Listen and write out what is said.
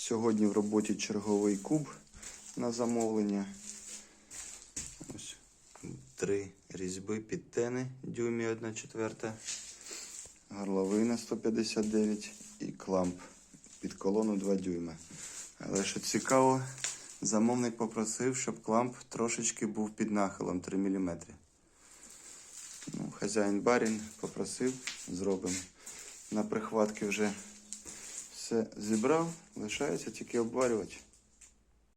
Сьогодні в роботі черговий куб на замовлення. Ось 3 різьби під тени дюймі 1/4, горловина 159 і кламп під колону 2 дюйма. Але що цікаво, замовник попросив, щоб кламп трошечки був під нахилом 3 мм. Ну, хазяїн барин попросив, зробимо. На прихватки вже все зібрав, лишається тільки обварювати.